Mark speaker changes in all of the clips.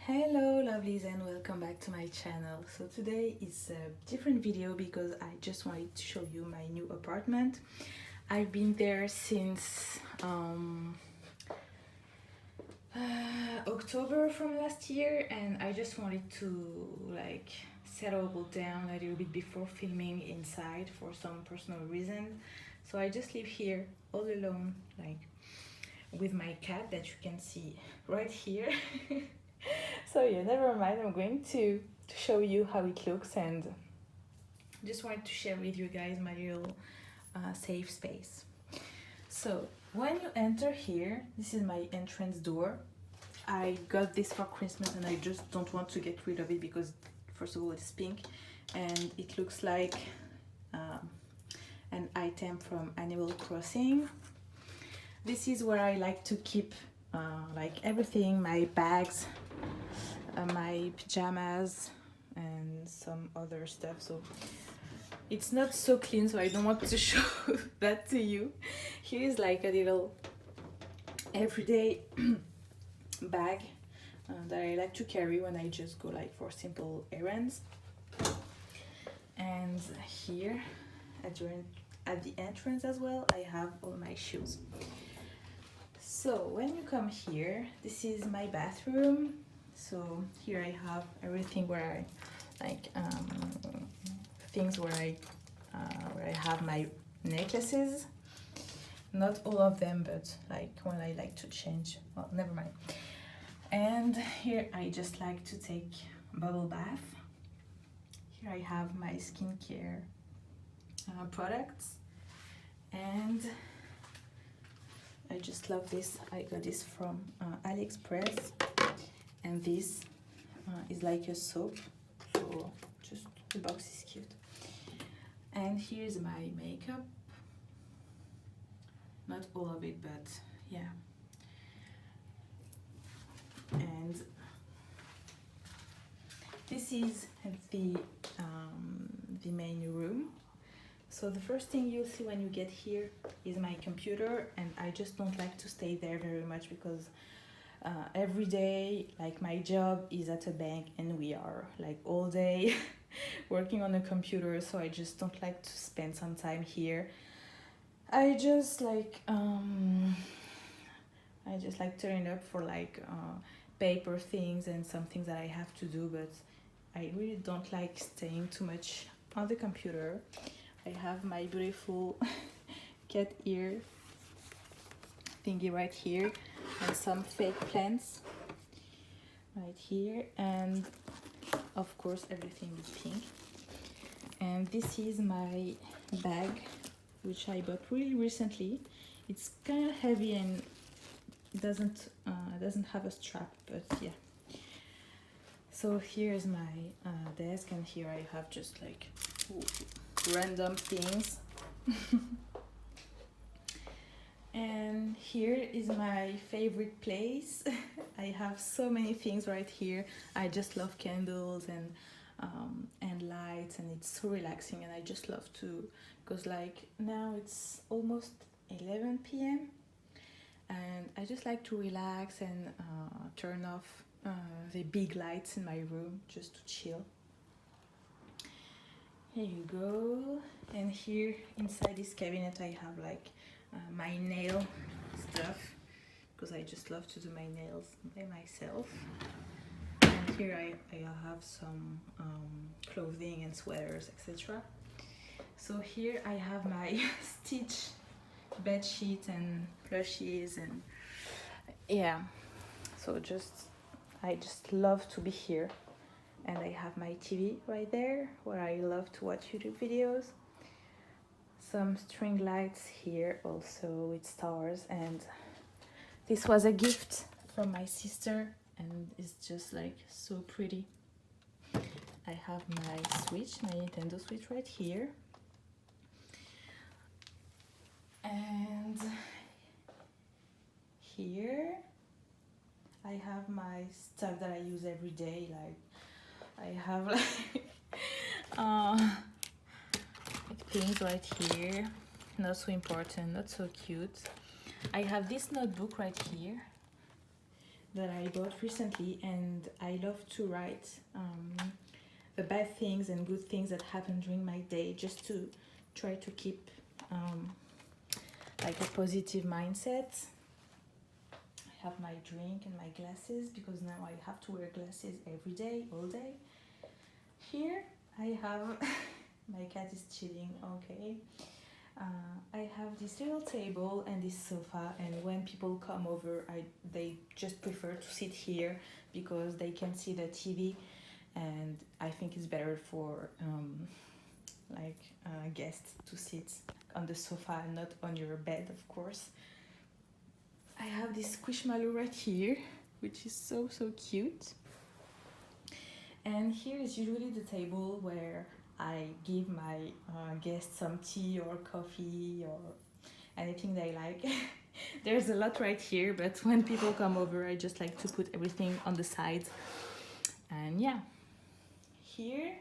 Speaker 1: Hello lovelies and welcome back to my channel. So today is a different video because I just wanted to show you my new apartment. I've been there since October from last year, and I just wanted to like settle down a little bit before filming inside for some personal reasons. So I just live here all alone, like with my cat that you can see right here. So yeah, never mind, I'm going to show you how it looks, and just wanted to share with you guys my little safe space. So when you enter here, this is my entrance door. I got this for Christmas and I just don't want to get rid of it because first of all it's pink and it looks like an item from Animal Crossing. This is where I like to keep like everything, my bags, my pajamas and some other stuff. So it's not so clean, so I don't want to show that to you. Here is like a little everyday bag that I like to carry when I just go like for simple errands. And here at the entrance as well, I have all my shoes. So when you come here, this is my bathroom. So here I have everything where I like things where I have my necklaces. Not all of them, but like when I like to change. Well, never mind. And here I just like to take bubble bath. Here I have my skincare products, and I just love this. I got this from AliExpress, and this is like a soap, so just the box is cute. And here's my makeup, not all of it, but yeah. And this is the main room. So the first thing you'll see when you get here is my computer, and I just don't like to stay there very much because every day, like my job is at a bank and we are like all day working on a computer, so I just don't like to spend some time here. I just like turning up for like paper things and some things that I have to do, but I really don't like staying too much on the computer. I have my beautiful cat ear thingy right here, and some fake plants right here, and of course everything is pink. And this is my bag, which I bought really recently. It's kind of heavy and it doesn't have a strap, but yeah. So here's my desk, and here I have just like random things. And here is my favorite place. I have so many things right here. I just love candles and lights, and it's so relaxing, and I just love to, because like now it's almost 11 p.m. and I just like to relax and turn off the big lights in my room just to chill. Here you go. And here inside this cabinet I have like my nail stuff, because I just love to do my nails by myself. And here I have some clothing and sweaters, etc. So here I have my Stitch bed sheet and plushies, and yeah, so I just love to be here. And I have my TV right there where I love to watch YouTube videos. Some string lights here also with stars, and this was a gift from my sister and it's just like so pretty. I have my Switch, my Nintendo Switch right here. And here I have my stuff that I use every day. Like I have like things right here, not so important, not so cute. I have this notebook right here that I bought recently, and I love to write the bad things and good things that happen during my day, just to try to keep like a positive mindset. I have my drink and my glasses because now I have to wear glasses every day, all day. Here I have my cat is chilling, okay. I have this little table and this sofa, and when people come over, they just prefer to sit here because they can see the TV, and I think it's better for guests to sit on the sofa and not on your bed, of course. I have this squishmallow right here, which is so cute. And here is usually the table where I give my guests some tea or coffee or anything they like. There's a lot right here, but when people come over, I just like to put everything on the side. And yeah, here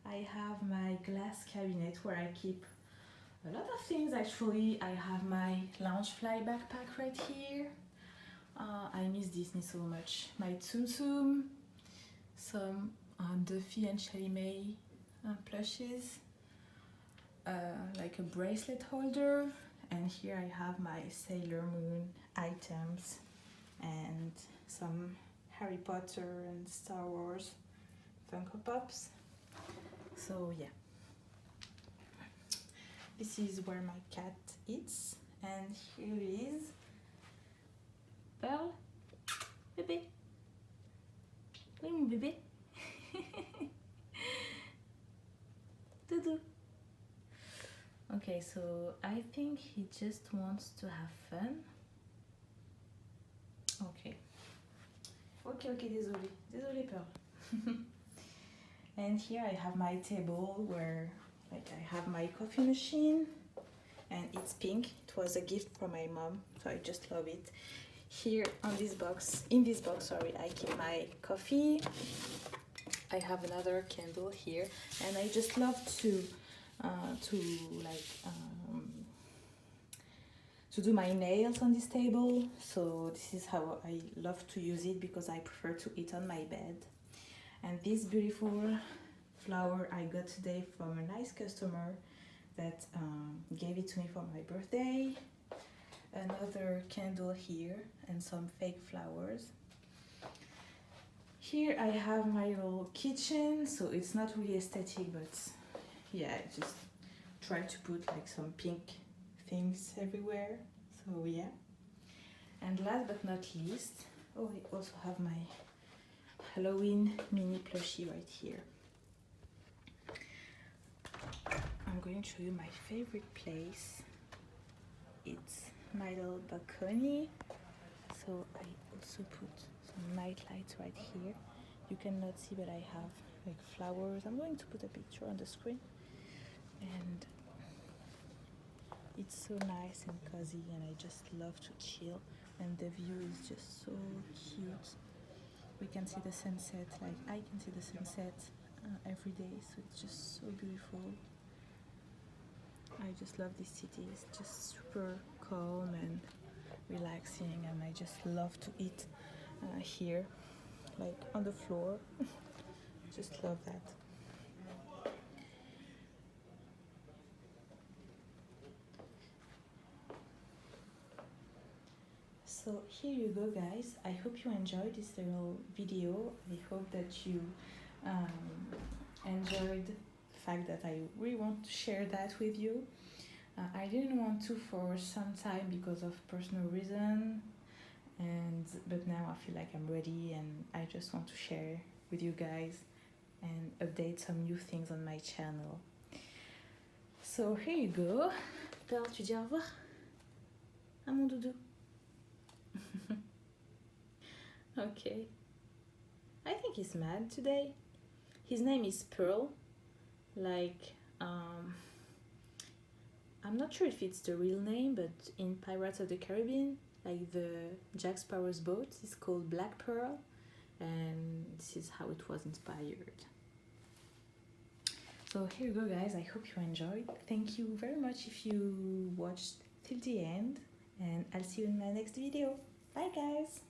Speaker 1: I have my glass cabinet where I keep a lot of things. Actually, I have my Loungefly backpack right here. I miss Disney so much. My Tsum Tsum, some Duffy and Chalamet plushes, like a bracelet holder, and here I have my Sailor Moon items and some Harry Potter and Star Wars Funko Pops. So yeah, this is where my cat eats, and here is Pearl, bébé. Oui, mon bébé. Doudou. Okay, so I think he just wants to have fun. Okay. Okay, désolé Pearl. And here I have my table where I have my coffee machine, and it's pink. It was a gift from my mom, so I just love it. Here in this box, I keep my coffee. I have another candle here, and I just love to do my nails on this table. So this is how I love to use it, because I prefer to eat on my bed. And this beautiful flower I got today from a nice customer that gave it to me for my birthday. Another candle here and some fake flowers. Here I have my little kitchen, so it's not really aesthetic, but yeah, I just try to put like some pink things everywhere. So yeah. And last but not least, I also have my Halloween mini plushie right here. I'm going to show you my favorite place. It's my little balcony. So I also put some night lights right here. You cannot see, but I have like flowers. I'm going to put a picture on the screen. And it's so nice and cozy, and I just love to chill, and the view is just so cute. We can see the sunset, like I can see the sunset every day, so it's just so beautiful. I just love this city. It's just super calm and relaxing, and I just love to eat here, like on the floor. Just love that. So here you go, guys. I hope you enjoyed this little video. I hope that you enjoyed the fact that I really want to share that with you. I didn't want to for some time because of personal reason, but now I feel like I'm ready, and I just want to share with you guys and update some new things on my channel. So here you go. Pearl, tu dis au revoir à mon doudou. Okay. I think he's mad today. His name is Pearl. Like, I'm not sure if it's the real name, but in Pirates of the Caribbean, like the Jack Sparrow's boat is called Black Pearl, and this is how it was inspired. So here you go, guys. I hope you enjoyed. Thank you very much if you watched till the end, and I'll see you in my next video. Bye guys!